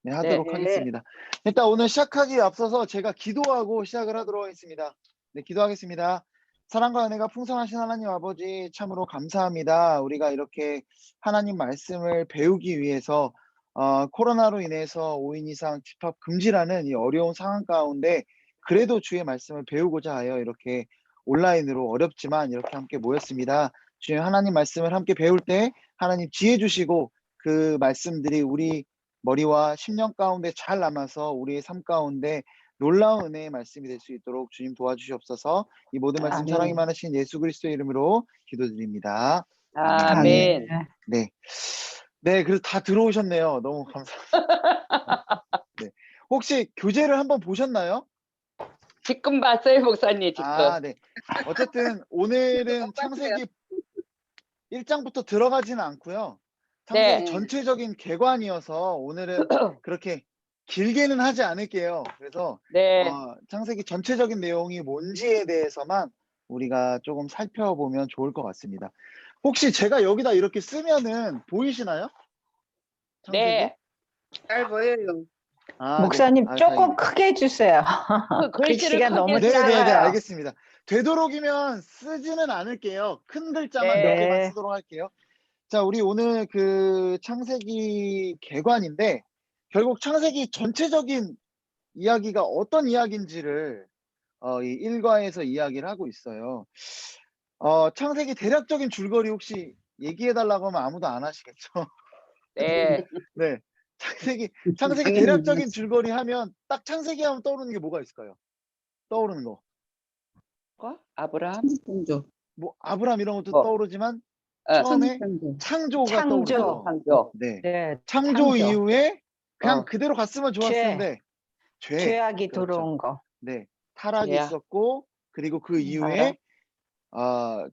네, 네. 하도록 하겠습니다. 일단 오늘 시작하기에 앞서서 제가 기도하고 시작을 하도록 하겠습니다. 네, 기도하겠습니다. 사랑과 은혜가 풍성하신 하나님 아버지 참으로 감사합니다. 우리가 이렇게 하나님 말씀을 배우기 위해서 코로나로 인해서 5인 이상 집합 금지라는 이 어려운 상황 가운데 그래도 주의 말씀을 배우고자 하여 이렇게 온라인으로 어렵지만 이렇게 함께 모였습니다. 주님 하나님 말씀을 함께 배울 때 하나님 지혜 주시고 그 말씀들이 우리 머리와 심령 가운데 잘 남아서 우리의 삶 가운데 놀라운 은혜의 말씀이 될 수 있도록 주님 도와주시옵소서. 이 모든 말씀 아멘. 사랑이 많으신 예수 그리스도의 이름으로 기도드립니다. 아멘. 네. 네, 그래서 다 들어오셨네요. 너무 감사합니다. 네. 혹시 교재를 한번 보셨나요? 지금 봤어요, 목사님, 지금. 네. 어쨌든 오늘은 창세기 1장부터 들어가지는 않고요. 창세기 네. 전체적인 개관이어서 오늘은 그렇게 길게는 하지 않을게요. 그래서 네. 창세기 전체적인 내용이 뭔지에 대해서만 우리가 조금 살펴보면 좋을 것 같습니다. 혹시 제가 여기다 이렇게 쓰면은 보이시나요? 창세기? 네. 잘 보여요. 목사님 네. 조금 다행이네요. 크게 해주세요. 그 글씨를 글씨가 너무 크게 네네네, 작아요. 알겠습니다. 되도록이면 쓰지는 않을게요. 큰 글자만 네. 몇 개만 네. 쓰도록 할게요. 자, 우리 오늘 그 창세기 개관인데 결국 창세기 전체적인 이야기가 어떤 이야기인지를 이 일과에서 이야기를 하고 있어요. 창세기 대략적인 줄거리 혹시 얘기해 달라고 하면 아무도 안 하시겠죠? 네. 네. 창세기 대략적인 줄거리 하면 딱 창세기 하면 떠오르는 게 뭐가 있을까요? 떠오르는 거. 아브라함? 창조. 뭐 아브라함 이런 것도 뭐. 떠오르지만 처음에 창조가 창조. 떠오르죠. 창조. 네. 네. 창조 이후에 그냥 어. 그대로 갔으면 좋았을 텐데 죄악이 그렇죠. 들어온 거. 네. 타락이 죄악. 있었고 그리고 그 이후에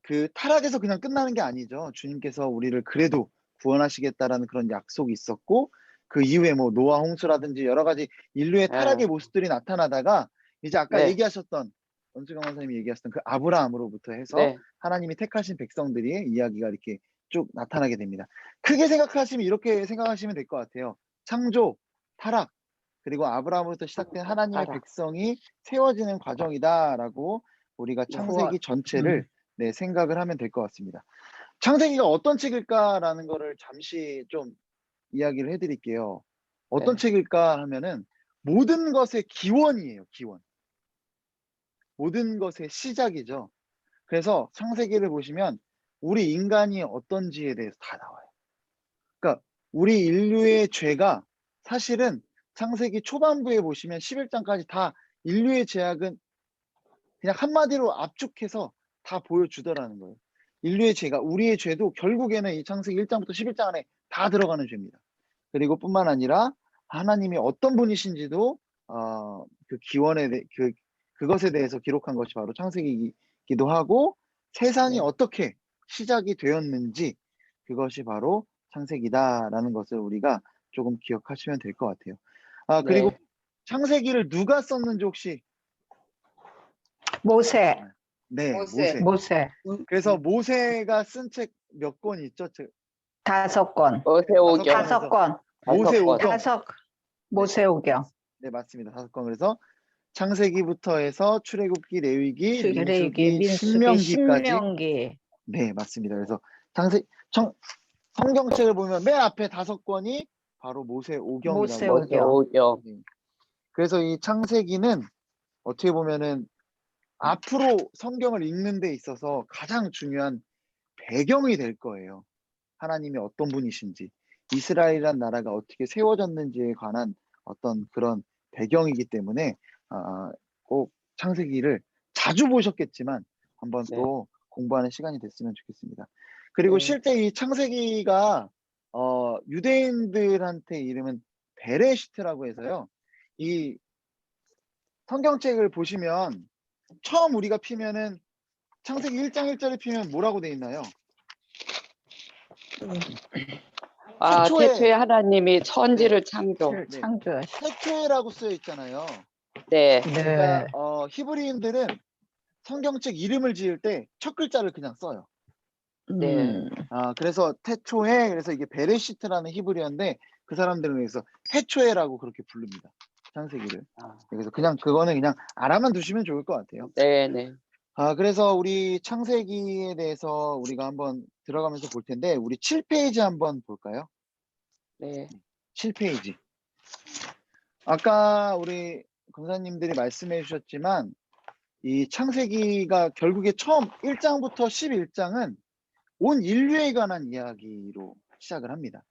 그 타락에서 그냥 끝나는 게 아니죠. 주님께서 우리를 그래도 구원하시겠다라는 그런 약속이 있었고 그 이후에 뭐 노아 홍수라든지 여러 가지 인류의 타락의 모습들이 나타나다가 이제 아까 네. 얘기하셨던 원수경 원사님이 얘기하셨던 그 아브라함으로부터 해서 네. 하나님이 택하신 백성들의 이야기가 이렇게 쭉 나타나게 됩니다. 크게 생각하시면 이렇게 생각하시면 될 것 같아요. 창조, 타락, 그리고 아브라함으로부터 시작된 하나님의 타락. 백성이 세워지는 과정이다라고 우리가 창세기 전체를 네, 생각을 하면 될 것 같습니다. 창세기가 어떤 책일까라는 거를 잠시 좀 이야기를 해드릴게요. 어떤 네. 책일까 하면은 모든 것의 기원이에요. 기원. 모든 것의 시작이죠. 그래서 창세기를 보시면 우리 인간이 어떤지에 대해서 다 나와요. 그러니까 우리 인류의 죄가 사실은 창세기 초반부에 보시면 11장까지 다 인류의 죄악은 그냥 한마디로 압축해서 다 보여주더라는 거예요. 인류의 죄가 우리의 죄도 결국에는 이 창세기 1장부터 11장 안에 다 들어가는 죄입니다. 그리고 뿐만 아니라 하나님이 어떤 분이신지도 그 기원에 그것에 대해서 기록한 것이 바로 창세기이기도 하고 세상이 네. 어떻게 시작이 되었는지 그것이 바로 창세기다라는 것을 우리가 조금 기억하시면 될 것 같아요. 그리고 네. 창세기를 누가 썼는지 혹시 모세. 네, 모세. 모세. 그래서 모세가 쓴 책 몇 권 있죠? 5권. 모세오경. 5권. 모세오경. 모세오경. 네, 맞습니다. 5권. 그래서 창세기부터 해서 출애굽기, 레위기, 출애굽기, 민수기, 신명기까지. 신명기. 네, 맞습니다. 그래서 성경책을 보면 맨 앞에 5권이 바로 모세오경이라고. 모세오경. 네. 그래서 이 창세기는 어떻게 보면은 앞으로 성경을 읽는 데 있어서 가장 중요한 배경이 될 거예요. 하나님이 어떤 분이신지, 이스라엘이란 나라가 어떻게 세워졌는지에 관한 어떤 그런 배경이기 때문에 꼭 창세기를 자주 보셨겠지만 한번 네. 또 공부하는 시간이 됐으면 좋겠습니다. 그리고 네. 실제 이 창세기가 유대인들한테 이름은 베레시트라고 해서요. 이 성경책을 보시면 처음 우리가 피면은 창세기 1장 1절에 피면 뭐라고 돼 있나요? 태초에 하나님이 천지를 네. 창조하시. 태초에라고 쓰여 있잖아요. 네. 그러니까 히브리인들은 성경책 이름을 지을 때 첫 글자를 그냥 써요. 네. 그래서 태초에 그래서 이게 베레시트라는 히브리어인데 그 사람들을 위해서 해초해라고 그렇게 부릅니다. 창세기를. 아, 그래서 그냥 그거는 그냥 알아만 두시면 좋을 것 같아요. 네네. 그래서 우리 창세기에 대해서 우리가 한번 들어가면서 볼 텐데 우리 7페이지 한번 볼까요? 네. 7페이지. 아까 우리 권사님들이 말씀해 주셨지만 이 창세기가 결국에 처음 1장부터 11장은 온 인류에 관한 이야기로 시작을 합니다.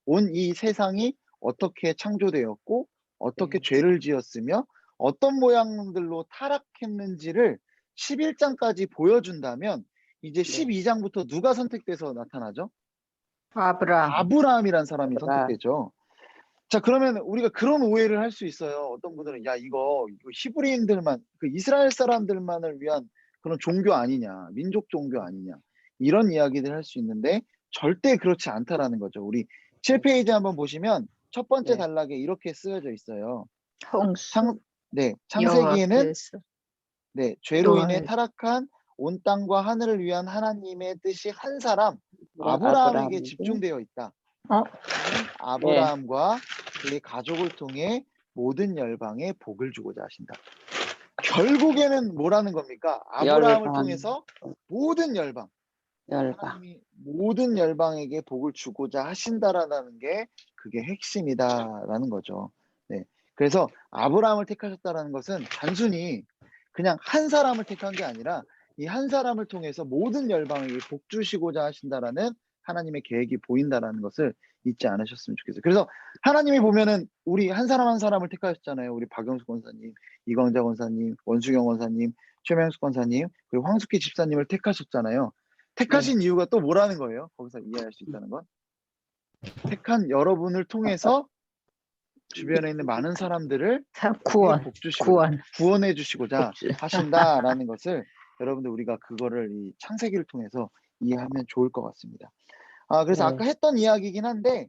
온 이 세상이 어떻게 창조되었고 어떻게 네. 죄를 지었으며 어떤 모양들로 타락했는지를 11장까지 보여준다면 이제 네. 12장부터 누가 선택돼서 나타나죠? 아브람. 아브라함이란 사람이 아브라함. 선택되죠. 자, 그러면 우리가 그런 오해를 할 수 있어요. 어떤 분들은 야 이거 히브리인들만 그 이스라엘 사람들만을 위한 그런 종교 아니냐, 민족 종교 아니냐 이런 이야기들 할 수 있는데 절대 그렇지 않다라는 거죠. 우리 7페이지 한번 보시면 첫 번째 네. 단락에 이렇게 쓰여져 있어요. 홍수. 창세기에는 여호와께서 죄로 인해 노아를 타락한 온 땅과 하늘을 위한 하나님의 뜻이 한 사람 아브라함에게 아브라함에게. 집중되어 있다. 어? 아브라함과 그의 가족을 통해 모든 열방에 복을 주고자 하신다. 결국에는 뭐라는 겁니까? 아브라함을 열방. 통해서 모든 열방, 열방. 하나님이 모든 열방에게 복을 주고자 하신다라는 게 그게 핵심이다라는 거죠. 네. 그래서 아브라함을 택하셨다라는 것은 단순히 그냥 한 사람을 택한 게 아니라 이 한 사람을 통해서 모든 열방에게 복 주시고자 하신다라는 하나님의 계획이 보인다라는 것을 잊지 않으셨으면 좋겠어요. 그래서 하나님이 보면은 우리 한 사람 한 사람을 택하셨잖아요. 우리 박영수 권사님, 이광자 권사님, 원수경 권사님, 최명수 권사님, 그리고 황숙희 집사님을 택하셨잖아요. 택하신 이유가 또 뭐라는 거예요? 거기서 이해할 수 있다는 건? 택한 여러분을 통해서 주변에 있는 많은 사람들을 구원. 복 주시고자, 구원. 구원해 주시고자 하신다라는 것을 여러분들 우리가 그거를 이 창세기를 통해서 이해하면 좋을 것 같습니다. 그래서 네. 아까 했던 이야기긴 한데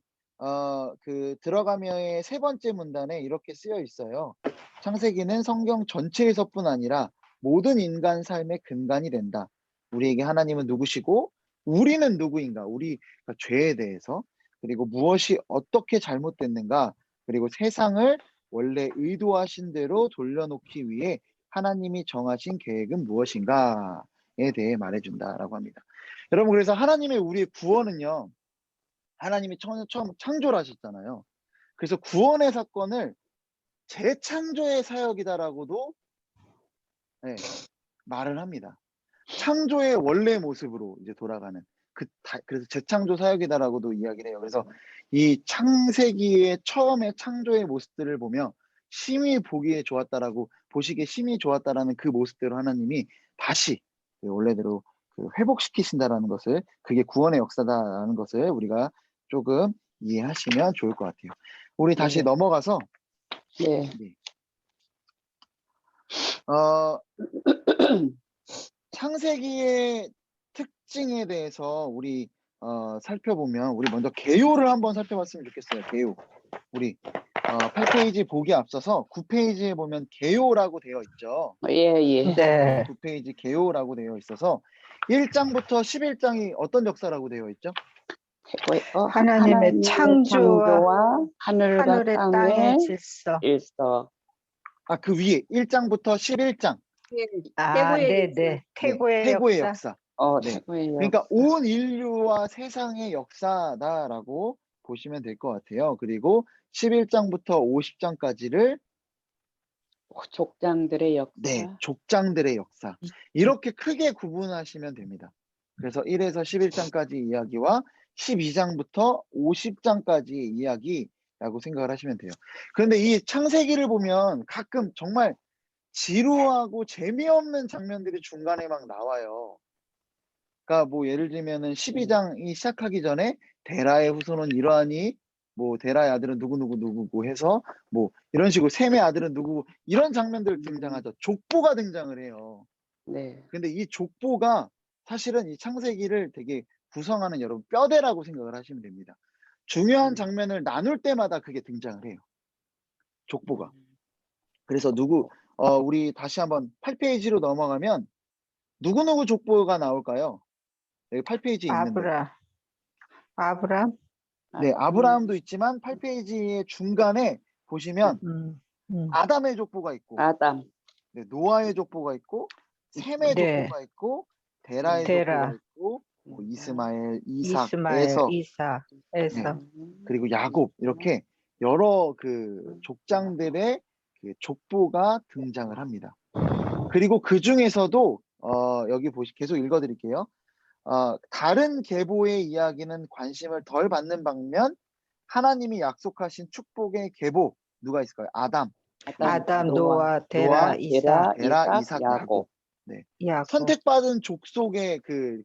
그 들어가며의 세 번째 문단에 이렇게 쓰여 있어요. 창세기는 성경 전체에서뿐 아니라 모든 인간 삶의 근간이 된다. 우리에게 하나님은 누구시고 우리는 누구인가? 우리가 죄에 대해서 그리고 무엇이 어떻게 잘못됐는가? 그리고 세상을 원래 의도하신 대로 돌려놓기 위해 하나님이 정하신 계획은 무엇인가에 대해 말해준다라고 합니다. 여러분 그래서 하나님의 우리의 구원은요. 하나님이 처음 창조를 하셨잖아요. 그래서 구원의 사건을 재창조의 사역이다라고도 말을 합니다. 창조의 원래 모습으로 이제 돌아가는 그래서 재창조 사역이다라고도 이야기를 해요. 그래서 이 창세기의 처음에 창조의 모습들을 보며 심히 보기에 좋았다라고 보시기에 심히 좋았다라는 그 모습대로 하나님이 다시 원래대로 회복시키신다라는 것을 그게 구원의 역사다라는 것을 우리가 조금 이해하시면 좋을 것 같아요. 우리 다시 네. 넘어가서 네. 창세기의 특징에 대해서 우리 살펴보면 우리 먼저 개요를 한번 살펴봤으면 좋겠어요. 개요. 우리 8페이지 보기 앞서서 9페이지에 보면 개요라고 되어 있죠. 예, 예. 네. 9페이지 개요라고 되어 있어서 1장부터 11장이 어떤 역사라고 되어 있죠? 하나님의 창조와 하늘과 하늘의 땅의 땅의 질서. 일서. 그 위에 1장부터 11장. 네네. 태고의 역사. 네. 최고의 그러니까 온 인류와 세상의 역사다라고 보시면 될 것 같아요. 그리고 11장부터 50장까지를 족장들의 역사. 족장들의 역사. 이렇게 크게 구분하시면 됩니다. 그래서 1에서 11장까지 이야기와 12장부터 50장까지 이야기라고 생각을 하시면 돼요. 그런데 이 창세기를 보면 가끔 정말 지루하고 재미없는 장면들이 중간에 막 나와요. 그러니까 뭐 예를 들면은 12장이 시작하기 전에 데라의 후손은 이러하니 뭐 데라의 아들은 누구누구 해서 뭐 이런 식으로 셈의 아들은 누구고 이런 장면들 등장하죠. 족보가 등장을 해요. 네. 근데 이 족보가 사실은 이 창세기를 되게 구성하는 여러분 뼈대라고 생각을 하시면 됩니다. 중요한 장면을 나눌 때마다 그게 등장을 해요. 족보가. 그래서 우리 다시 한번 8페이지로 넘어가면 누구누구 족보가 나올까요? 여기 8페이지에 있는데. 아브람. 네, 아브라함도 있지만 8페이지의 중간에 보시면 아담의 족보가 있고, 아담. 네, 노아의 족보가 있고, 셈의 네. 족보가 있고, 데라의 데라. 족보가 있고, 뭐 이스마엘, 이스마엘, 이삭, 이삭, 에서. 그리고 야곱 이렇게 여러 그 족장들의 그 족보가 등장을 합니다. 그리고 그 중에서도 여기 계속 읽어드릴게요. 다른 계보의 이야기는 관심을 덜 받는 반면 하나님이 약속하신 축복의 계보 누가 있을까요? 아담, 아담, 노아, 노아, 데라, 이삭, 데라, 이삭, 야곱. 네. 야곱. 선택받은 족속의 그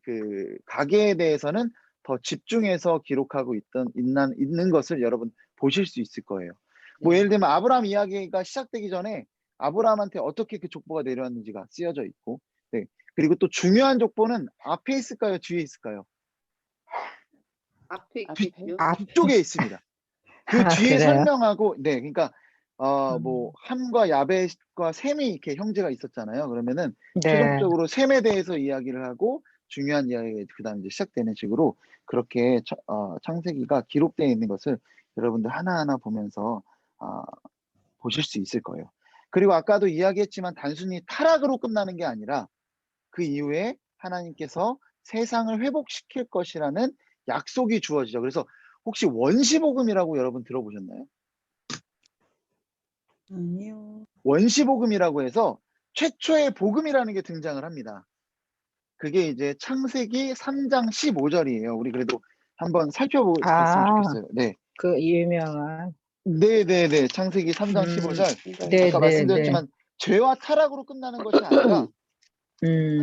가계에 대해서는 더 집중해서 기록하고 있는 것을 여러분 보실 수 있을 거예요. 뭐 네. 예를 들면 아브라함 이야기가 시작되기 전에 아브라함한테 어떻게 그 족보가 내려왔는지가 쓰여져 있고, 네. 그리고 또 중요한 족보는 앞에 있을까요? 뒤에 있을까요? 앞에 있죠. 뒤쪽에 있습니다. 그 아, 뒤에 그래요? 설명하고, 네, 그러니까 뭐 함과 야벳과 셈이 이렇게 형제가 있었잖아요. 그러면은 네. 최종적으로 셈에 대해서 이야기를 하고 중요한 이야기가 그다음에 이제 시작되는 식으로 그렇게 창세기가 기록되어 있는 것을 여러분들 하나하나 보면서 보실 수 있을 거예요. 그리고 아까도 이야기했지만 단순히 타락으로 끝나는 게 아니라 그 이후에 하나님께서 세상을 회복시킬 것이라는 약속이 주어지죠. 그래서 혹시 원시복음이라고 여러분 들어보셨나요? 아니요. 원시복음이라고 해서 최초의 복음이라는 게 등장을 합니다. 그게 이제 창세기 3장 15절이에요. 우리 그래도 한번 살펴보셨으면 좋겠어요. 네. 그 유명한. 네네네. 창세기 3장 15절. 네, 아까 네, 말씀드렸지만 죄와 타락으로 끝나는 것이 아니라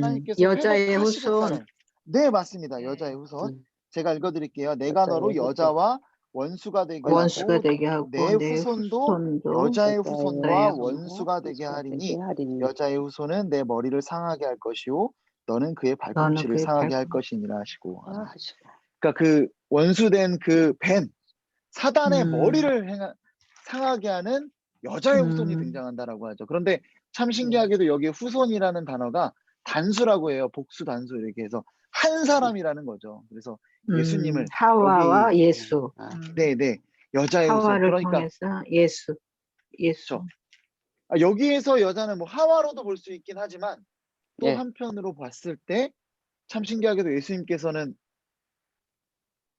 하나님께서 여자의 회복하시겠다는. 후손. 네, 맞습니다. 여자의 후손. 제가 읽어드릴게요. 내가 너로 여자의 여자와 원수가 되게 원수가 하고 되게 하고 내 내 후손도 후손도 여자의 후손과 여자의 원수가 되게 하리니 하리니. 여자의 후손은 내 머리를 상하게 할 것이요 너는 그의 너는 발꿈치를 그의 상하게 할 것이니라 하시고. 하시고. 그러니까 그 원수된 그 뱀 사단의 음. 머리를 상하게 하는 여자의 후손이 등장한다라고 하죠. 그런데 참 신기하게도 여기에 후손이라는 단어가 단수라고 해요. 복수 단수 이렇게 해서 한 사람이라는 거죠. 그래서 예수님을 하와와 여기 예수. 네 여자의 후손. 하와를 그러니까 통해서 예수. 그렇죠. 여기에서 여자는 뭐 하와로도 볼 수 있긴 하지만 또 네. 한편으로 봤을 때 참 신기하게도 예수님께서는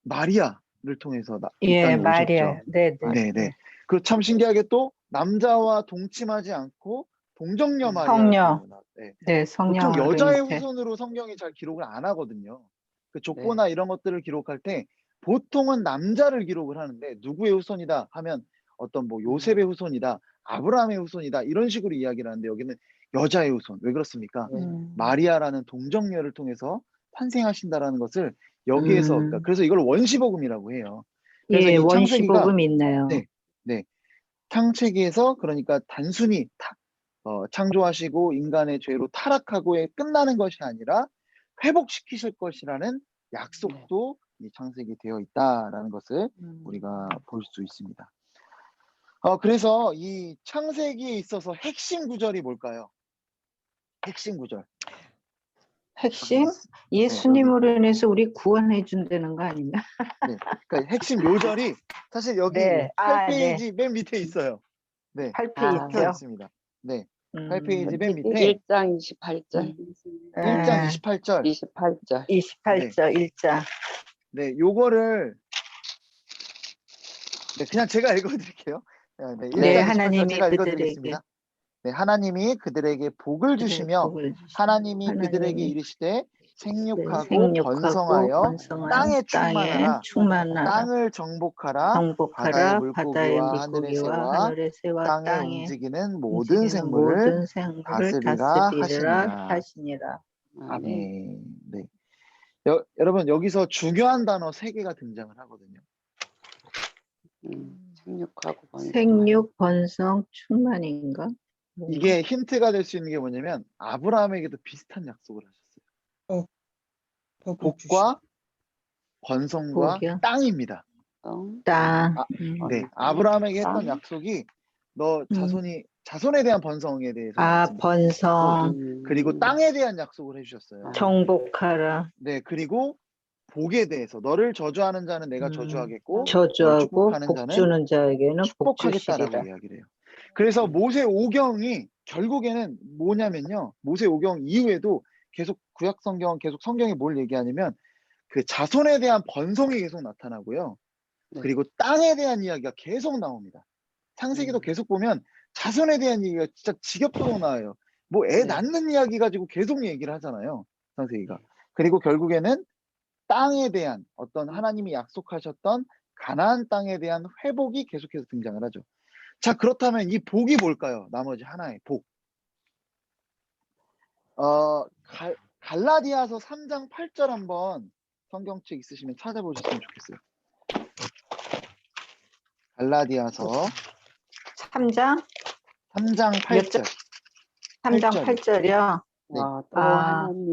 마리아를 통해서 이 예, 땅에 마리아. 오셨죠. 네. 네네. 그 참 신기하게 또 남자와 동침하지 않고 동정녀 마리아를 성녀. 통해서 네. 네, 보통 성령으로 여자의 잉태. 후손으로 성경이 잘 기록을 안 하거든요. 그 족보나 이런 것들을 기록할 때 보통은 남자를 기록을 하는데 누구의 후손이다 하면 어떤 뭐 요셉의 후손이다, 아브라함의 후손이다 이런 식으로 이야기를 하는데 여기는 여자의 후손. 왜 그렇습니까? 마리아라는 동정녀를 통해서 탄생하신다라는 것을 여기에서 그러니까 그래서 이걸 원시복음이라고 해요. 그래서 예, 이 창세기가 원시복음 있네요. 네. 창세기에서 그러니까 단순히 창조하시고 인간의 죄로 타락하고에 끝나는 것이 아니라 회복시키실 것이라는 약속도 이 창세기에 되어 있다라는 것을 우리가 볼 수 있습니다. 그래서 이 창세기에 있어서 핵심 구절이 뭘까요? 핵심 구절. 핵심? 예수님으로 인해서 우리 구원해 준다는 거 아니냐? 네. 그러니까 핵심 요절이 사실 여기 네. 8페이지 맨 밑에 있어요. 네. 8페이지요. 적혀 있습니다. 네. 8페이지 맨 밑에 1장 28절. 1장 28절. 28절. 28절 1장. 네, 요거를 그냥 제가 읽어드릴게요. 네, 1장 28절 하나님이 제가 그들에게 읽어드리겠습니다. 네, 하나님이 그들에게 복을 주시며 하나님이 그들에게 이르시되 생육하고 번성하여 땅에 충만하라. 땅을 정복하라. 바다의 물고기와 하늘의 새와 땅에 움직이는 모든 생물을 다스리라 하시니라. 아멘. 네. 여러분 여기서 중요한 단어 3개가 등장을 하거든요. 생육하고 번성. 생육, 번성, 충만인가? 이게 힌트가 될 수 있는 게 뭐냐면 아브라함에게도 비슷한 약속을 하셨어요. 복과 번성과 복이요? 땅입니다. 땅. 네, 아브라함에게 했던 약속이 너 자손에 대한 번성에 대해서 번성. 그리고 땅에 대한 약속을 해주셨어요. 정복하라. 네, 그리고 복에 대해서 너를 저주하는 자는 내가 저주하겠고 너를 저주하고 축복하는 복 자는 주는 자에게는 복 축복하겠다라고 주시리라. 이야기를 해요. 그래서 모세 오경이 결국에는 뭐냐면요. 모세 오경 이후에도 계속 구약 성경 계속 성경이 뭘 얘기하냐면 그 자손에 대한 번성이 계속 나타나고요. 네. 그리고 땅에 대한 이야기가 계속 나옵니다. 창세기도 계속 보면 자손에 대한 얘기가 진짜 지겹도록 나와요. 뭐 애 네. 낳는 이야기 가지고 계속 얘기를 하잖아요. 창세기가. 그리고 결국에는 땅에 대한 어떤 하나님이 약속하셨던 가나안 땅에 대한 회복이 계속해서 등장을 하죠. 자, 그렇다면 이 복이 뭘까요? 나머지 하나의 복. 갈라디아서 3장 8절 한번 성경책 있으시면 찾아보셨으면 좋겠어요. 갈라디아서 3장 3장 몇 8절. 3장 8절이요. 네.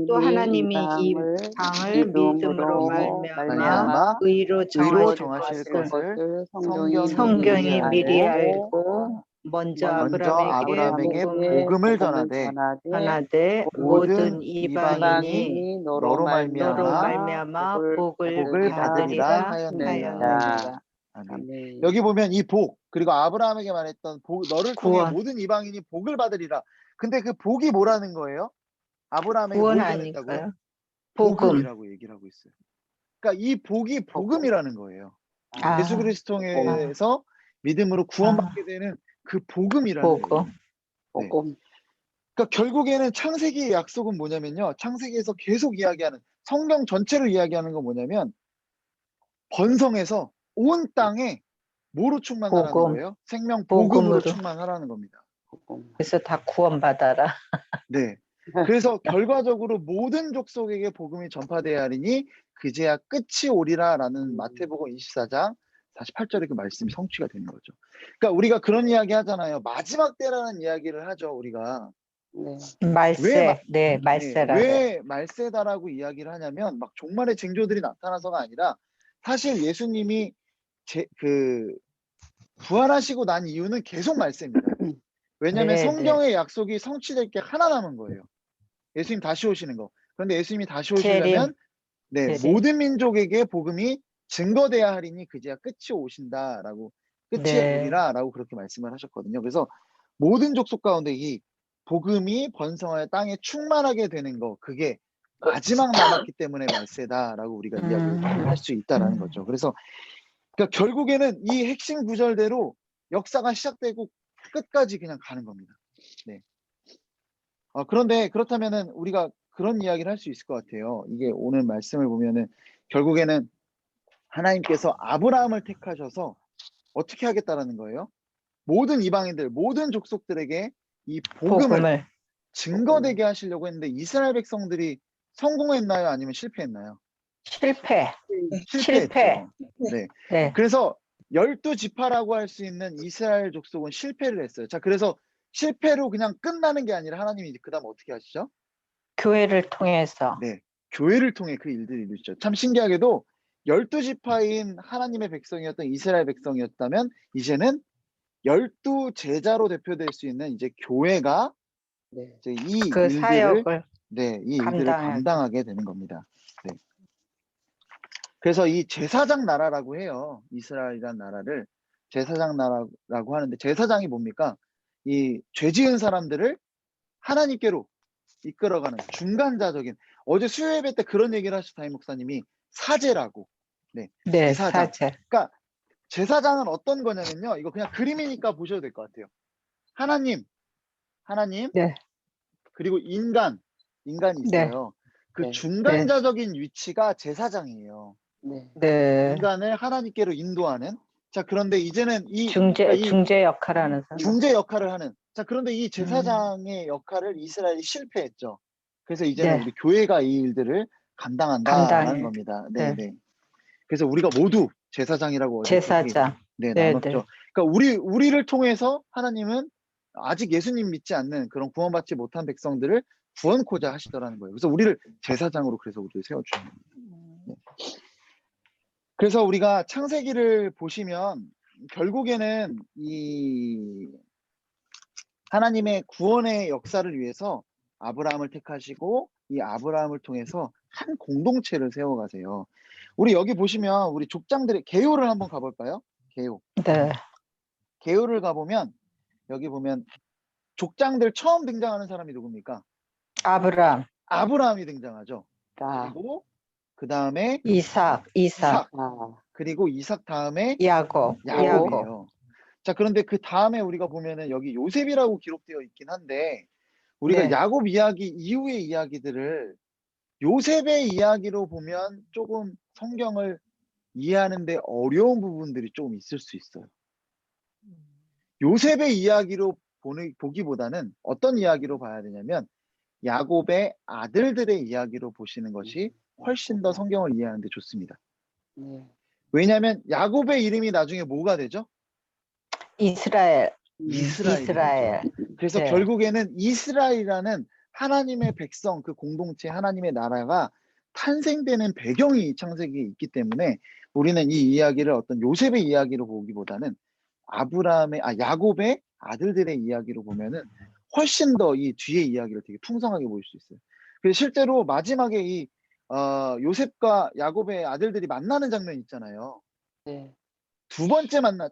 또 하나님이 이 방을 믿음으로 말미암아 의로 의로 정하실 정하실 것을 것을 성경이 미리 알고 먼저 아브라함에게 복음을 전하되 하나되 모든 이방인이 너로 말미암아 복을 받으리라 하였느니라. 아멘. 여기 보면 이 복, 그리고 아브라함에게 말했던 복, 너를 통해 구원. 모든 이방인이 복을 받으리라. 근데 그 복이 뭐라는 거예요? 아브라함에게 구원 뭘 전했다고요? 아닐까요? 복음. 복음이라고 얘기를 하고 있어요. 그러니까 이 복이 복음이라는 거예요. 예수 그리스도 통해서 믿음으로 구원받게 되는 그 복음이라는 복음. 거예요. 네. 그러니까 결국에는 창세기의 약속은 뭐냐면요. 창세기에서 계속 이야기하는 성경 전체를 이야기하는 건 뭐냐면 번성해서 온 땅에 뭐로 충만하라는 복음. 거예요? 생명 복음으로 복음으로. 충만하라는 겁니다. 그래서 다 구원받아라. 네. 그래서 결과적으로 모든 족속에게 복음이 전파되어야 하리니 그제야 끝이 오리라라는 마태복음 24장 48절의 그 말씀이 성취가 되는 거죠. 그러니까 우리가 그런 이야기 하잖아요. 마지막 때라는 이야기를 하죠, 우리가. 말세. 네, 네, 말세라고. 왜 말세다라고 이야기를 하냐면 막 종말의 징조들이 나타나서가 아니라 사실 예수님이 부활하시고 난 이유는 계속 말세입니다. 왜냐하면 네, 성경의 약속이 성취될 게 하나 남은 거예요. 예수님 다시 오시는 거. 그런데 예수님이 다시 재림. 오시려면 네, 재림. 모든 민족에게 복음이 증거돼야 하리니 그제야 끝이 오신다라고 끝이 네. 오리라라고 그렇게 말씀을 하셨거든요. 그래서 모든 족속 가운데 이 복음이 번성하여 땅에 충만하게 되는 거 그게 마지막 남았기 때문에 말세다라고 우리가 이야기할 수 있다라는 거죠. 그래서 그러니까 결국에는 이 핵심 구절대로 역사가 시작되고 끝까지 그냥 가는 겁니다. 네. 그런데 그렇다면은 우리가 그런 이야기를 할 수 있을 것 같아요. 이게 오늘 말씀을 보면은 결국에는 하나님께서 아브라함을 택하셔서 어떻게 하겠다라는 거예요? 모든 이방인들, 모든 족속들에게 이 복음을 증거되게 하시려고 했는데 이스라엘 백성들이 성공했나요? 아니면 실패했나요? 실패. 실패했죠. 네. 네. 그래서 12지파라고 할 수 있는 이스라엘 족속은 실패를 했어요. 자, 그래서 실패로 그냥 끝나는 게 아니라 하나님이 이제 그다음 어떻게 하시죠? 교회를 통해서. 네. 교회를 통해 그 일들을 이루시죠. 참 신기하게도 12지파인 하나님의 백성이었던 이스라엘 백성이었다면 이제는 12제자로 대표될 수 있는 이제 교회가 이제 이 그 일들을 사역을 이 일들을 감당하게 되는 겁니다. 네. 그래서 이 제사장 나라라고 해요. 이스라엘이라는 나라를 제사장 나라라고 하는데 제사장이 뭡니까? 이 죄 지은 사람들을 하나님께로 이끌어가는 중간자적인 어제 수요 예배 때 그런 얘기를 하셨어요. 담임 목사님이 사제라고. 네. 네, 제사장. 사제. 그러니까 제사장은 어떤 거냐면요. 이거 그냥 그림이니까 보셔도 될 것 같아요. 하나님 네. 그리고 인간이 네. 있어요. 그 중간자적인 위치가 제사장이에요. 네. 인간을 하나님께로 인도하는. 자, 그런데 이제는 중재 역할을 하는 사람. 중재 역할을 하는. 자, 그런데 이 제사장의 역할을 이스라엘이 실패했죠. 그래서 이제는 네. 우리 교회가 이 일들을 감당한다라는 감당해. 겁니다. 네, 네. 그래서 우리가 모두 제사장이라고 어제 제사장. 네, 네, 나눴죠. 네. 그러니까 우리를 통해서 하나님은 아직 예수님 믿지 않는 그런 구원받지 못한 백성들을 구원코자 하시더라는 거예요. 그래서 우리를 제사장으로 그래서 우리를 세워주는 거예요. 네. 그래서 우리가 창세기를 보시면 결국에는 이 하나님의 구원의 역사를 위해서 아브라함을 택하시고 이 아브라함을 통해서 한 공동체를 세워가세요. 우리 여기 보시면 우리 족장들의 개요를 한번 가볼까요? 개요. 네. 개요를 가보면 여기 보면 족장들 처음 등장하는 사람이 누굽니까? 아브람, 아브라함이 등장하죠. 다. 그리고 그 다음에 이삭, 이삭, 아. 그리고 이삭 다음에 야곱. 야곱이에요. 자, 그런데 그 다음에 우리가 보면은 여기 요셉이라고 기록되어 있긴 한데 우리가 네. 야곱 이야기 이후의 이야기들을 요셉의 이야기로 보면 조금 성경을 이해하는데 어려운 부분들이 조금 있을 수 있어요. 요셉의 이야기로 보기보다는 어떤 이야기로 봐야 되냐면 야곱의 아들들의 이야기로 보시는 것이 훨씬 더 성경을 이해하는 데 좋습니다. 네. 왜냐하면 야곱의 이름이 나중에 뭐가 되죠? 이스라엘. 이스라엘이 이스라엘. 되죠. 그래서 네. 결국에는 이스라엘이라는 하나님의 백성, 그 공동체 하나님의 나라가 탄생되는 배경이 창세기에 있기 때문에 우리는 이 이야기를 어떤 요셉의 이야기로 보기보다는 야곱의 아들들의 이야기로 보면은 훨씬 더 이 뒤의 이야기를 되게 풍성하게 보일 수 있어요. 그래서 실제로 마지막에 요셉과 야곱의 아들들이 만나는 장면 있잖아요. 네.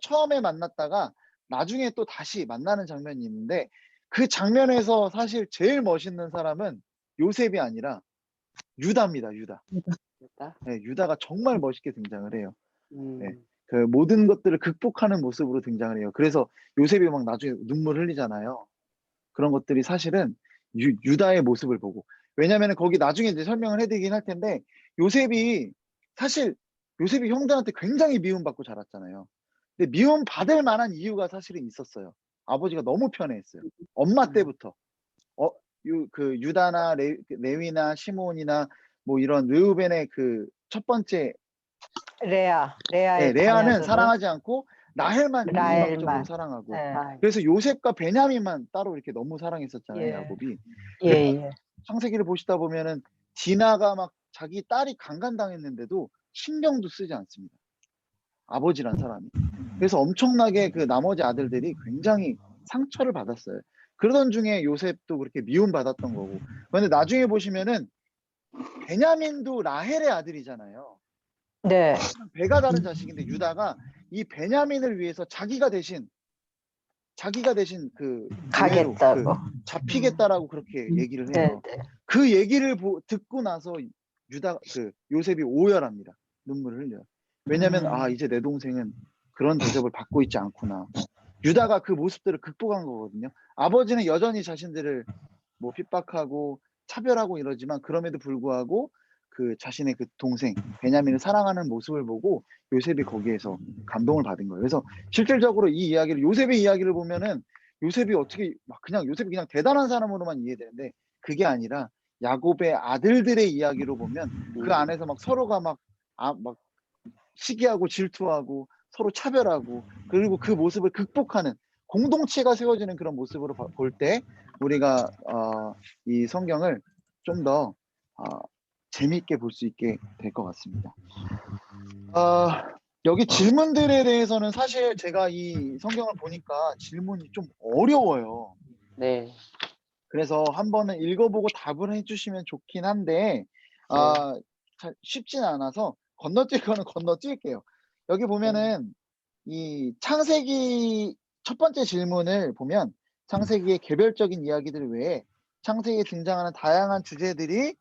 처음에 만났다가 나중에 또 다시 만나는 장면이 있는데 그 장면에서 사실 제일 멋있는 사람은 요셉이 아니라 유다입니다. 유다. 됐다. 네, 유다가 정말 멋있게 등장을 해요. 음. 네. 그 모든 것들을 극복하는 모습으로 등장을 해요. 그래서 요셉이 막 나중에 눈물 흘리잖아요. 그런 것들이 사실은 유다의 모습을 보고, 왜냐면은 거기 나중에 이제 설명을 해드리긴 할 텐데 사실 요셉이 형들한테 굉장히 미움받고 자랐잖아요. 근데 미움받을 만한 이유가 사실은 있었어요. 아버지가 너무 편애했어요. 엄마 때부터. 유다나 레위나 시몬이나 뭐 이런 르우벤의 그 첫 번째 레아의 레아는 자녀들을 사랑하지 않고 라헬만 이중감적으로 라헬만. 사랑하고, 네. 아. 그래서 요셉과 베냐민만 따로 이렇게 너무 사랑했었잖아요. 예. 야곱이. 예, 예. 창세기를 보시다 보면은 디나가 막 자기 딸이 강간당했는데도 신경도 쓰지 않습니다. 아버지란 사람이. 그래서 엄청나게 그 나머지 아들들이 굉장히 상처를 받았어요. 그러던 중에 요셉도 그렇게 미움받았던 거고. 그런데 나중에 보시면은 베냐민도 라헬의 아들이잖아요. 네. 배가 다른 자식인데 유다가 이 베냐민을 위해서 자기가 대신 그 노예로 가겠다고. 잡히겠다라고 그렇게 얘기를 네, 해요. 네. 그 얘기를 듣고 나서 요셉이 오열합니다. 눈물을 흘려요. 왜냐면 이제 내 동생은 그런 대접을 받고 있지 않구나. 유다가 그 모습들을 극복한 거거든요. 아버지는 여전히 자신들을 뭐 핍박하고 차별하고 이러지만 그럼에도 불구하고 그 자신의 그 동생 베냐민을 사랑하는 모습을 보고 요셉이 거기에서 감동을 받은 거예요. 그래서 실질적으로 요셉의 이야기를 보면은 요셉이 요셉이 그냥 대단한 사람으로만 이해되는데 그게 아니라 야곱의 아들들의 이야기로 보면 그 안에서 막 서로가 막 시기하고 질투하고 서로 차별하고 그리고 그 모습을 극복하는 공동체가 세워지는 그런 모습으로 볼 때 우리가 이 성경을 좀 더 재미있게 볼 수 있게 될 것 같습니다. 여기 질문들에 대해서는 사실 제가 이 성경을 보니까 질문이 좀 어려워요. 네. 그래서 한번은 읽어보고 답을 해주시면 좋긴 한데 잘 쉽진 않아서 건너뛸 거는 건너뛸게요. 여기 보면은 이 창세기 첫 번째 질문을 보면 창세기의 개별적인 이야기들 외에 창세기에 등장하는 다양한 주제들이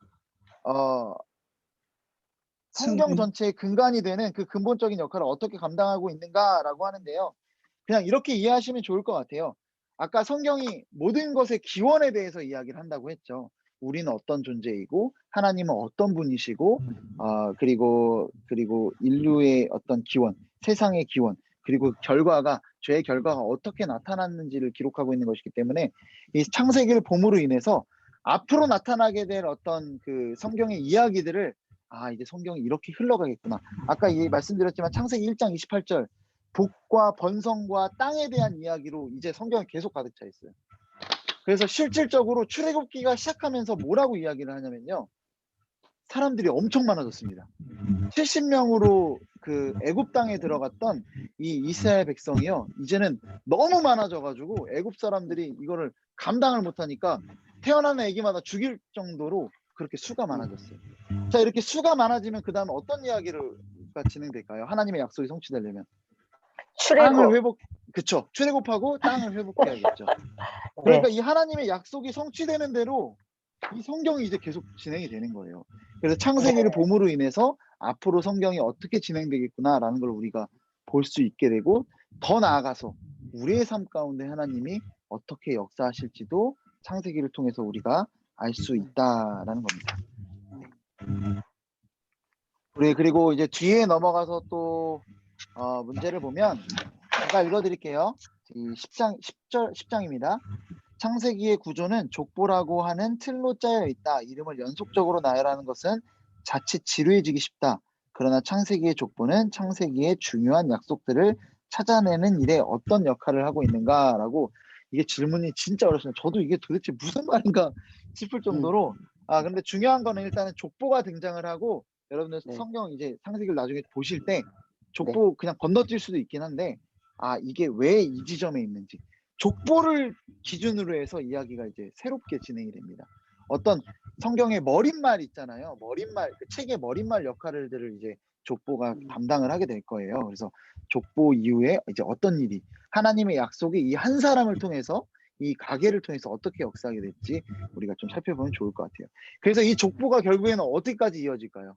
성경 전체의 근간이 되는 그 근본적인 역할을 어떻게 감당하고 있는가라고 하는데요. 그냥 이렇게 이해하시면 좋을 것 같아요. 아까 성경이 모든 것의 기원에 대해서 이야기를 한다고 했죠. 우리는 어떤 존재이고 하나님은 어떤 분이시고 그리고 인류의 어떤 기원, 세상의 기원, 그리고 죄의 결과가 어떻게 나타났는지를 기록하고 있는 것이기 때문에 이 창세기를 봄으로 인해서 앞으로 나타나게 될 어떤 그 성경의 이야기들을 이제 성경이 이렇게 흘러가겠구나. 아까 말씀드렸지만 창세기 1장 28절 복과 번성과 땅에 대한 이야기로 이제 성경이 계속 가득 차 있어요. 그래서 실질적으로 출애굽기가 시작하면서 뭐라고 이야기를 하냐면요. 사람들이 엄청 많아졌습니다. 70명으로 그 애굽 땅에 들어갔던 이 이스라엘 백성이요. 이제는 너무 많아져가지고 애굽 사람들이 이거를 감당을 못하니까 태어나는 애기마다 죽일 정도로 그렇게 수가 많아졌어요. 자, 이렇게 수가 많아지면 그 다음에 어떤 이야기가 진행될까요? 하나님의 약속이 성취되려면 땅을 출애굽. 회복, 그쵸? 출애굽하고 땅을 회복해야겠죠. 그러니까 네. 이 하나님의 약속이 성취되는 대로 이 성경이 이제 계속 진행이 되는 거예요. 그래서 창세기를 봄으로 인해서 앞으로 성경이 어떻게 진행되겠구나라는 걸 우리가 볼 수 있게 되고, 더 나아가서 우리의 삶 가운데 하나님이 어떻게 역사하실지도 창세기를 통해서 우리가 알 수 있다라는 겁니다. 우리 그리고 이제 뒤에 넘어가서 또 문제를 보면 제가 읽어드릴게요. 이 10장입니다. 창세기의 구조는 족보라고 하는 틀로 짜여 있다. 이름을 연속적으로 나열하는 것은 자칫 지루해지기 쉽다. 그러나 창세기의 족보는 창세기의 중요한 약속들을 찾아내는 일에 어떤 역할을 하고 있는가라고, 이게 질문이 진짜 어렵습니다. 저도 이게 도대체 무슨 말인가 싶을 정도로, 근데 중요한 거는 일단은 족보가 등장을 하고, 여러분들 네. 성경 이제 창세기를 나중에 보실 때 족보 그냥 건너뛸 수도 있긴 한데, 이게 왜 이 지점에 있는지, 족보를 기준으로 해서 이야기가 이제 새롭게 진행이 됩니다. 어떤 성경의 머릿말 있잖아요. 머릿말, 그 책의 머릿말 역할들을 이제 족보가 담당을 하게 될 거예요. 그래서 족보 이후에 이제 어떤 일이, 하나님의 약속이 이 한 사람을 통해서, 이 가게를 통해서 어떻게 역사하게 될지 우리가 좀 살펴보면 좋을 것 같아요. 그래서 이 족보가 결국에는 어디까지 이어질까요?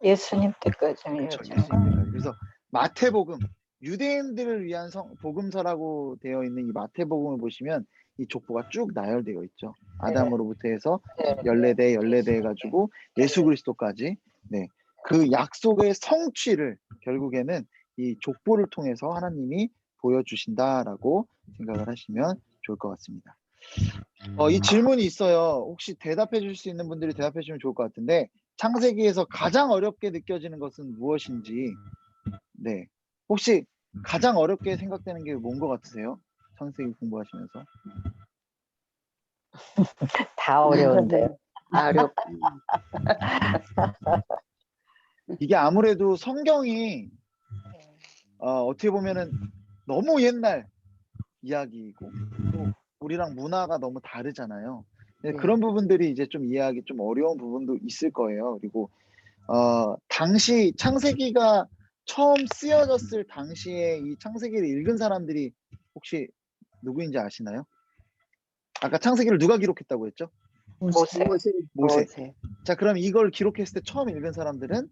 예수님 때까지 그렇죠. 이어져요. 예수님 때까지. 그래서 마태복음, 유대인들을 위한 복음서라고 되어 있는 이 마태복음을 보시면 이 족보가 쭉 나열되어 있죠. 아담으로부터 해서 네. 14대 해가지고 예수 그리스도까지. 네. 그 약속의 성취를 결국에는 이 족보를 통해서 하나님이 보여주신다라고 생각을 하시면 좋을 것 같습니다. 이 질문이 있어요. 혹시 대답해 줄 수 있는 분들이 대답해 주시면 좋을 것 같은데, 창세기에서 가장 어렵게 느껴지는 것은 무엇인지, 네. 혹시 가장 어렵게 생각되는 게 뭔 것 같으세요? 창세기 공부하시면서. 다 어려운데요. 어렵. 이게 아무래도 성경이 어떻게 보면은 너무 옛날 이야기이고, 또 우리랑 문화가 너무 다르잖아요. 네, 네. 그런 부분들이 이제 좀 이해하기 좀 어려운 부분도 있을 거예요. 그리고 당시 창세기가 처음 쓰여졌을 당시에 이 창세기를 읽은 사람들이 혹시 누구인지 아시나요? 아까 창세기를 누가 기록했다고 했죠? 모세. 모세. 모세. 자, 그럼 이걸 기록했을 때 처음 읽은 사람들은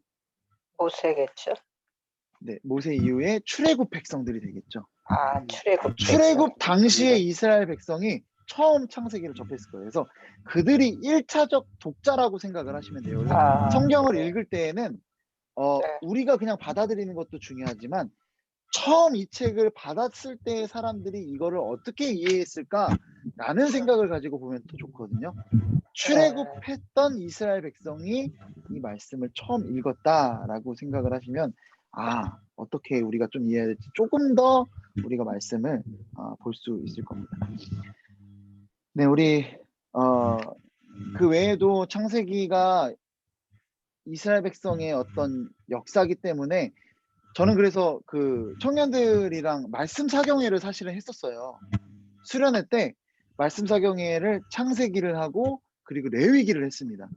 모세겠죠. 네, 모세 이후에 출애굽 백성들이 되겠죠. 출애굽. 출애굽 당시에 이스라엘 백성이 처음 창세기를 접했을 거예요. 그래서 그들이 1차적 독자라고 생각을 하시면 돼요. 그래서 성경을 읽을 때에는 우리가 그냥 받아들이는 것도 중요하지만, 처음 이 책을 받았을 때의 사람들이 이거를 어떻게 이해했을까라는 생각을 가지고 보면 더 좋거든요. 출애굽했던 이스라엘 백성이 이 말씀을 처음 읽었다라고 생각을 하시면, 어떻게 우리가 좀 이해해야 될지 조금 더 우리가 말씀을 볼 수 있을 겁니다. 네, 우리 그 외에도 창세기가 이스라엘 백성의 어떤 역사기 때문에, 저는 그래서 그 청년들이랑 말씀 사경회를 사실은 했었어요. 수련회 때 말씀 사경회를 창세기를 하고 그리고 레위기를 했습니다.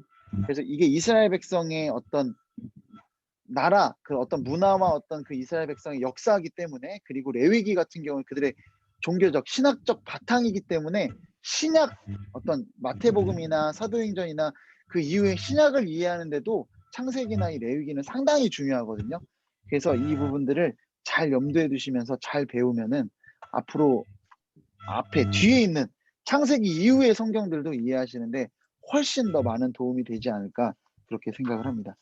그래서 이게 이스라엘 백성의 어떤 나라, 그 어떤 문화와 어떤 그 이스라엘 백성의 역사이기 때문에, 그리고 레위기 같은 경우는 그들의 종교적 신학적 바탕이기 때문에, 신약 어떤 마태복음이나 사도행전이나 그 이후의 신약을 이해하는데도 창세기나 이 레위기는 상당히 중요하거든요. 그래서 이 부분들을 잘 염두에 두시면서 잘 배우면은 앞으로 앞에 뒤에 있는 창세기 이후의 성경들도 이해하시는데 훨씬 더 많은 도움이 되지 않을까, 그렇게 생각을 합니다.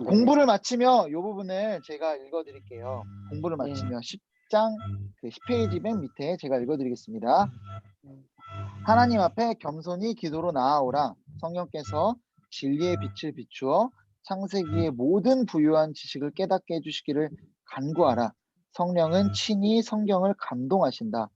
공부를 마치며 이 부분을 제가 읽어드릴게요. 공부를 마치며 10장 그 10페이지 맨 밑에 제가 읽어드리겠습니다. 하나님 앞에 겸손히 기도로 나아오라. 성령께서 진리의 빛을 비추어 창세기의 모든 부유한 지식을 깨닫게 해주시기를 간구하라. 성령은 친히 성경을 감동하신다.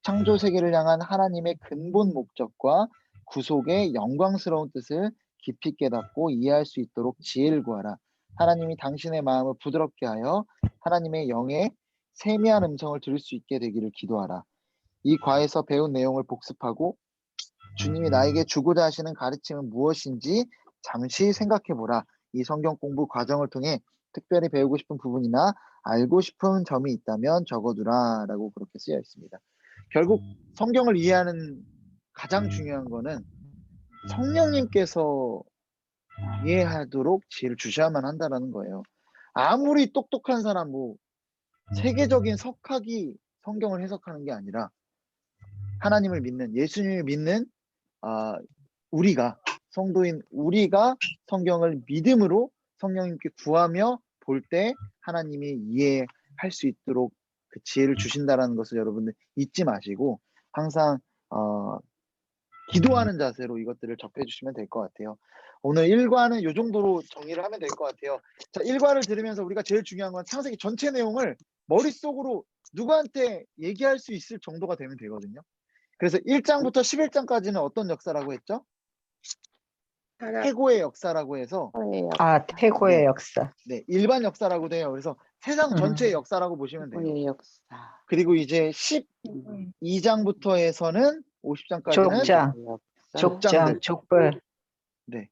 창조 세계를 향한 하나님의 근본 목적과 구속의 영광스러운 뜻을 깊이 깨닫고 이해할 수 있도록 지혜를 구하라. 하나님이 당신의 마음을 부드럽게 하여 하나님의 영의 세미한 음성을 들을 수 있게 되기를 기도하라. 이 과에서 배운 내용을 복습하고 주님이 나에게 주고자 하시는 가르침은 무엇인지 잠시 생각해보라. 이 성경 공부 과정을 통해 특별히 배우고 싶은 부분이나 알고 싶은 점이 있다면 적어두라 라고 그렇게 쓰여 있습니다. 결국 성경을 이해하는 가장 중요한 거는 성령님께서 이해하도록 지혜를 주셔야만 한다라는 거예요. 아무리 똑똑한 사람, 뭐 세계적인 석학이 성경을 해석하는 게 아니라 하나님을 믿는, 예수님을 믿는 우리가, 성도인 우리가 성경을 믿음으로 성령님께 구하며 볼 때 하나님이 이해할 수 있도록 그 지혜를 주신다라는 것을 여러분들 잊지 마시고 항상 기도하는 자세로 이것들을 접해 주시면 될 것 같아요. 오늘 1과는 이 정도로 정리를 하면 될 것 같아요. 자, 1과를 들으면서 우리가 제일 중요한 건 창세기 전체 내용을 머릿속으로 누구한테 얘기할 수 있을 정도가 되면 되거든요. 그래서 1장부터 11장까지는 어떤 역사라고 했죠? 태고의 역사라고 해서 태고의 네. 역사. 네, 일반 역사라고 돼요. 그래서 세상 전체의 역사라고 보시면 돼요. 태고의 역사. 그리고 이제 12장부터 해서는 50장까지는 족장들. 족벌. 네.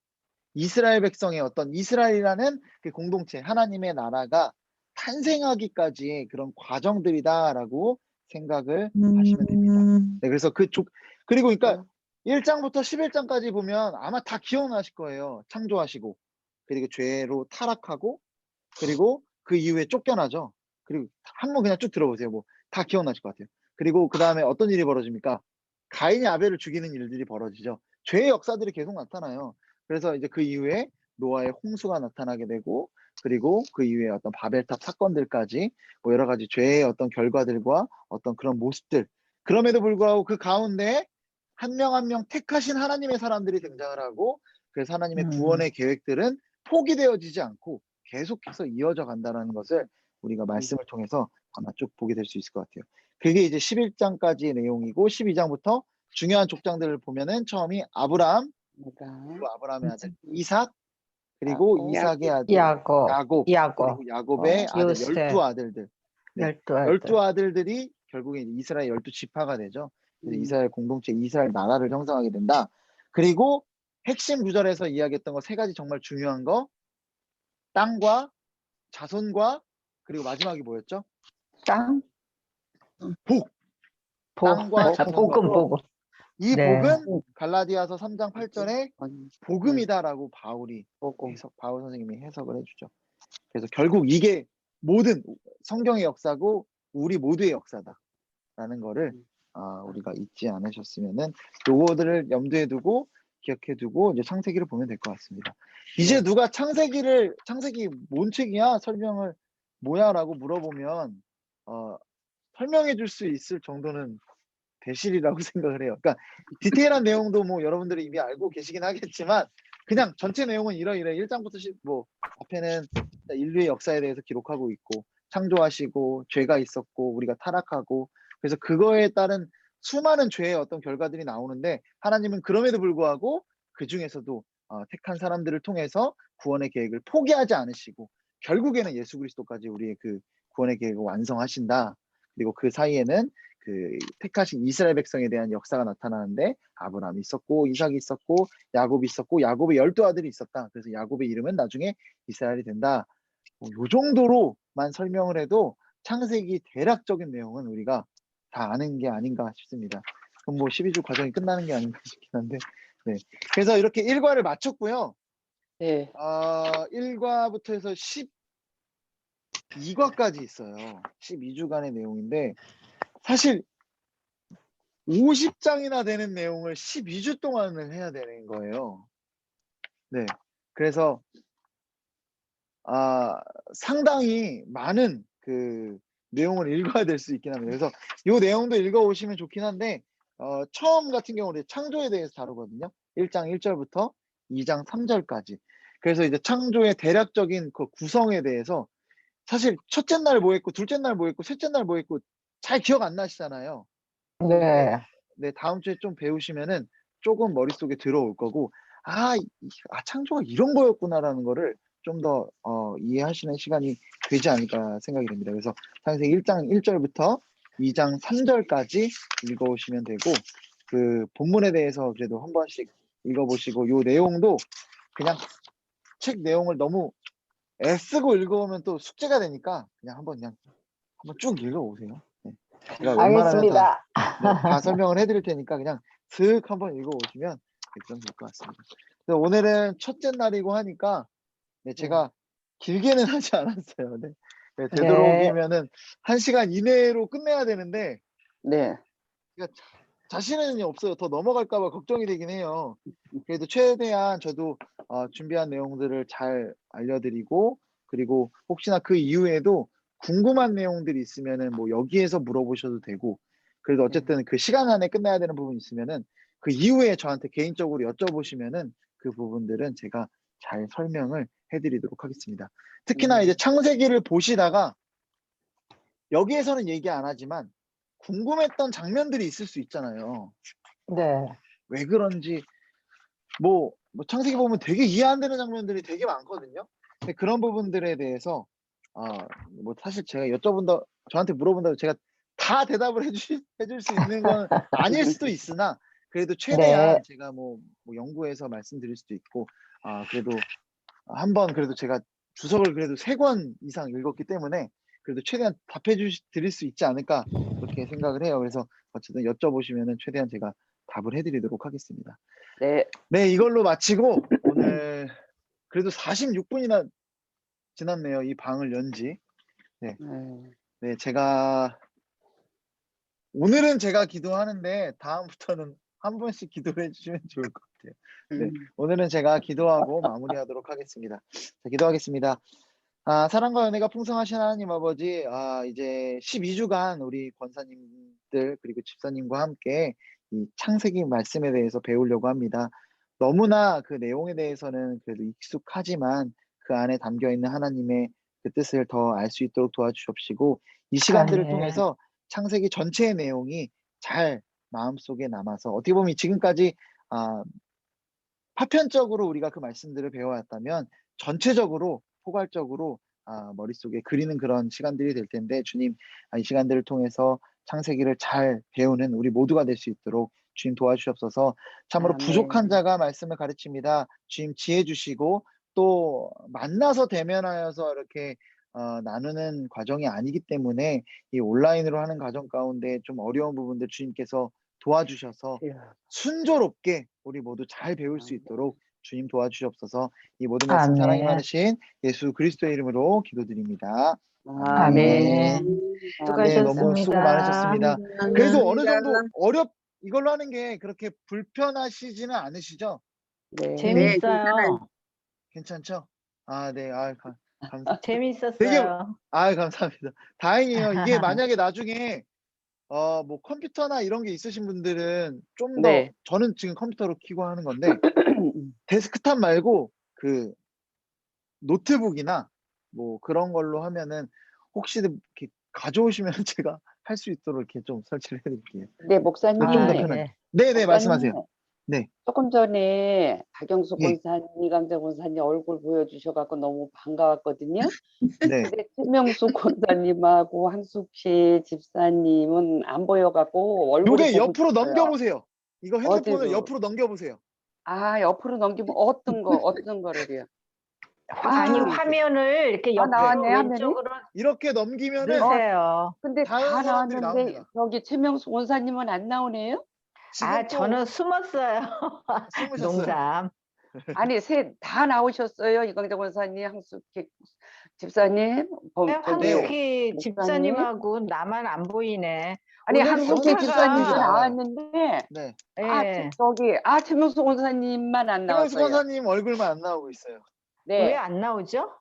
이스라엘 백성의 어떤 이스라엘이라는 그 공동체, 하나님의 나라가 탄생하기까지의 그런 과정들이다라고 생각을 하시면 됩니다. 네, 그래서 그리고 그러니까 1장부터 11장까지 보면 아마 다 기억나실 거예요. 창조하시고, 그리고 죄로 타락하고, 그리고 그 이후에 쫓겨나죠. 그리고 한번 그냥 쭉 들어보세요. 뭐 다 기억나실 것 같아요. 그리고 그 다음에 어떤 일이 벌어집니까? 가인이 아벨을 죽이는 일들이 벌어지죠. 죄의 역사들이 계속 나타나요. 그래서 이제 그 이후에 노아의 홍수가 나타나게 되고, 그리고 그 이후에 어떤 바벨탑 사건들까지 뭐 여러 가지 죄의 어떤 결과들과 어떤 그런 모습들. 그럼에도 불구하고 그 가운데 한 명 한 명 택하신 하나님의 사람들이 등장을 하고, 그래서 하나님의 구원의 계획들은 포기되어지지 않고 계속해서 이어져 간다는 것을 우리가 말씀을 통해서 아마 쭉 보게 될 수 있을 것 같아요. 그게 이제 11장까지의 내용이고, 12장부터 중요한 족장들을 보면은 처음이 아브라함, 그리고 아브라함의 아들 이삭, 그리고 이삭의 아들 야곱, 그리고 야곱의 아들 요셉. 12아들들. 네, 12아들. 12아들들이 결국에 이스라엘 12지파가 되죠. 그래서 이스라엘 공동체, 이스라엘 나라를 형성하게 된다. 그리고 핵심 구절에서 이야기했던 거 세 가지 정말 중요한 거, 땅과 자손과 그리고 마지막이 뭐였죠? 땅? 복. 땅과 자손과 복음. 이 네. 복은 갈라디아서 3장 8절에 복음이다라고 바울 선생님이 해석을 해주죠. 그래서 결국 이게 모든 성경의 역사고 우리 모두의 역사다라는 거를 우리가 잊지 않으셨으면은 요거들을 염두에 두고 기억해 두고 이제 창세기를 보면 될 것 같습니다. 이제 누가 창세기 뭔 책이야? 설명을 뭐야라고 물어보면 설명해 줄 수 있을 정도는 되시리라고 생각을 해요. 그러니까 디테일한 내용도 뭐 여러분들이 이미 알고 계시긴 하겠지만 그냥 전체 내용은 이러이러 1장부터 뭐 앞에는 인류의 역사에 대해서 기록하고 있고 창조하시고 죄가 있었고 우리가 타락하고 그래서 그거에 따른 수많은 죄의 어떤 결과들이 나오는데 하나님은 그럼에도 불구하고 그 중에서도 택한 사람들을 통해서 구원의 계획을 포기하지 않으시고 결국에는 예수 그리스도까지 우리의 그 구원의 계획을 완성하신다. 그리고 그 사이에는 그 택하신 이스라엘 백성에 대한 역사가 나타나는데 아브라함이 있었고 이삭이 있었고 야곱이 있었고 야곱의 12아들이 있었다. 그래서 야곱의 이름은 나중에 이스라엘이 된다. 요 정도로만 설명을 해도 창세기 대략적인 내용은 우리가 다 아는 게 아닌가 싶습니다. 그럼 뭐 12주 과정이 끝나는 게 아닌가 싶긴 한데 네. 그래서 이렇게 1과를 마쳤고요. 네. 1과부터 해서 12과까지 있어요. 12주간의 내용인데 사실 50장이나 되는 내용을 12주 동안을 해야 되는 거예요. 네. 그래서 상당히 많은 그 내용을 읽어야 될 수 있긴 합니다. 그래서 이 내용도 읽어오시면 좋긴 한데 처음 같은 경우는 창조에 대해서 다루거든요. 1장 1절부터 2장 3절까지. 그래서 이제 창조의 대략적인 그 구성에 대해서 사실 첫째 날 뭐 했고 둘째 날 뭐 했고 셋째 날 뭐 했고 잘 기억 안 나시잖아요. 네. 네, 다음 주에 좀 배우시면은 조금 머릿속에 들어올 거고 창조가 이런 거였구나라는 거를 좀 더 이해하시는 시간이 되지 않을까 생각이 됩니다. 그래서 창세기 1장 1절부터 2장 3절까지 읽어오시면 되고 그 본문에 대해서 그래도 한 번씩 읽어보시고, 요 내용도 그냥 책 내용을 너무 애쓰고 읽어오면 또 숙제가 되니까 그냥 한번 쭉 읽어오세요. 네. 제가 웬만하면 다 설명을 해드릴 테니까 그냥 슥 한번 읽어오시면 좀 될 것 같습니다. 그래서 오늘은 첫째 날이고 하니까 제가 길게는 하지 않았어요. 되도록이면은 1시간 이내로 끝내야 되는데 네. 자신은 없어요. 더 넘어갈까 봐 걱정이 되긴 해요. 그래도 최대한 저도 준비한 내용들을 잘 알려드리고, 그리고 혹시나 그 이후에도 궁금한 내용들이 있으면은 뭐 여기에서 물어보셔도 되고, 그래도 어쨌든 그 시간 안에 끝내야 되는 부분이 있으면은 그 이후에 저한테 개인적으로 여쭤보시면은 그 부분들은 제가 잘 설명을 해드리도록 하겠습니다. 특히나 이제 창세기를 보시다가 여기에서는 얘기 안 하지만 궁금했던 장면들이 있을 수 있잖아요. 네. 왜 그런지 뭐 창세기 보면 되게 이해 안 되는 장면들이 되게 많거든요. 근데 그런 부분들에 대해서 뭐 사실 제가 저한테 물어본다고 제가 다 대답을 해줄 수 있는 건 아닐 수도 있으나, 그래도 최대한 제가 뭐 연구해서 말씀드릴 수도 있고, 그래도 한번 그래도 제가 주석을 그래도 3권 이상 읽었기 때문에 그래도 최대한 드릴 수 있지 않을까 그렇게 생각을 해요. 그래서 어쨌든 여쭤보시면은 최대한 제가 답을 해드리도록 하겠습니다. 네. 네, 이걸로 마치고 오늘 그래도 46분이나 지났네요. 이 방을 연지. 네, 오늘은 제가 기도하는데 다음부터는 한 번씩 기도를 해주시면 좋을 것 같아요. 네, 오늘은 제가 기도하고 마무리하도록 하겠습니다. 자, 기도하겠습니다. 사랑과 은혜가 풍성하신 하나님 아버지, 이제 12주간 우리 권사님들 그리고 집사님과 함께 이 창세기 말씀에 대해서 배우려고 합니다. 너무나 그 내용에 대해서는 그래도 익숙하지만 그 안에 담겨 있는 하나님의 그 뜻을 더 알 수 있도록 도와주시옵시고, 이 시간들을 통해서 창세기 전체의 내용이 잘 마음속에 남아서 어떻게 보면 지금까지 파편적으로 우리가 그 말씀들을 배워왔다면 전체적으로 포괄적으로 머릿속에 그리는 그런 시간들이 될 텐데, 주님 이 시간들을 통해서 창세기를 잘 배우는 우리 모두가 될 수 있도록 주님 도와주시옵소서. 참으로 부족한 자가 말씀을 가르칩니다. 주님 지혜 주시고, 또 만나서 대면하여서 이렇게 나누는 과정이 아니기 때문에 이 온라인으로 하는 과정 가운데 좀 어려운 부분들 주님께서 도와주셔서 순조롭게 우리 모두 잘 배울 수 있도록 주님 도와주시옵소서. 이 모든 말씀 사랑이 많으신 예수 그리스도의 이름으로 기도드립니다. 아멘. 네, 너무 수고 많으셨습니다. 그래도 어느 정도 이걸로 하는 게 그렇게 불편하시지는 않으시죠? 재밌어요. 괜찮죠? 네, 재밌었어요. 되게 감사합니다. 다행이에요. 이게 만약에 나중에 뭐 컴퓨터나 이런 게 있으신 분들은 좀 더, 저는 지금 컴퓨터로 켜고 하는 건데 데스크탑 말고 그 노트북이나 뭐 그런 걸로 하면은 혹시 이렇게 가져오시면 제가 할 수 있도록 이렇게 좀 설치를 해드릴게요. 네, 목사님. 좀 더 편하게. 네네, 말씀하세요. 네. 조금 전에 박영수 예. 권사님, 이강재 권사님 얼굴 보여주셔갖고 너무 반가웠거든요. 네. 근데 최명수 권사님하고 한숙희 집사님은 안 보여갖고 얼굴이 요게 보고 옆으로 싶어요. 넘겨보세요. 이거 핸드폰을 어디로? 옆으로 넘겨보세요. 옆으로 넘기면 어떤 거를요? 아니 화면을 이렇게 옆으로 나왔네, 왼쪽으로 이렇게 넘기면은 넣으세요. 근데 다른 다 사람들이 나왔는데 나옵니다. 여기 최명수 권사님은 안 나오네요? 지금 또 저는 숨었어요. 숨으셨어요. 농담. 아니 다 나오셨어요. 이강재 권사님, 한숙희 집사님, 한숙희 목사님. 집사님하고 나만 안 보이네. 아니 오늘 한숙희 봉사가- 집사님도 나와요. 나왔는데 네. 예. 최명수 권사님만 안 최명수 나왔어요. 권사님 얼굴만 안 나오고 있어요. 왜 네, 안 나오죠?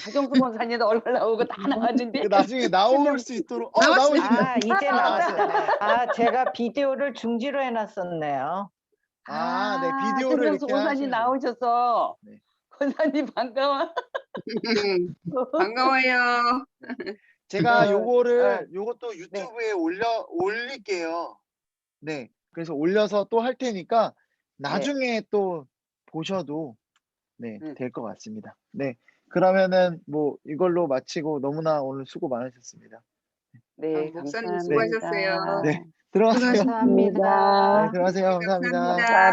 박영수 권사님도 얼굴 나오고 다 나왔는데 나중에 나올 수 있도록 나오십니다. 이제 나왔어요. 나왔다. 제가 비디오를 중지로 해놨었네요. 네, 비디오를 최명수 이렇게 권사님 하시면 돼요. 나오셔서 네. 권사님 반가워. 반가워요. 제가 네. 요것도 유튜브에 올릴게요. 네. 그래서 올려서 또 할 테니까 나중에 또 보셔도 될 것 같습니다. 네. 그러면은 뭐 이걸로 마치고 너무나 오늘 수고 많으셨습니다. 네, 목사님 감사합니다. 수고하셨어요. 네. 들어가세요. 감사합니다. 네, 들어가세요. 감사합니다. 감사합니다.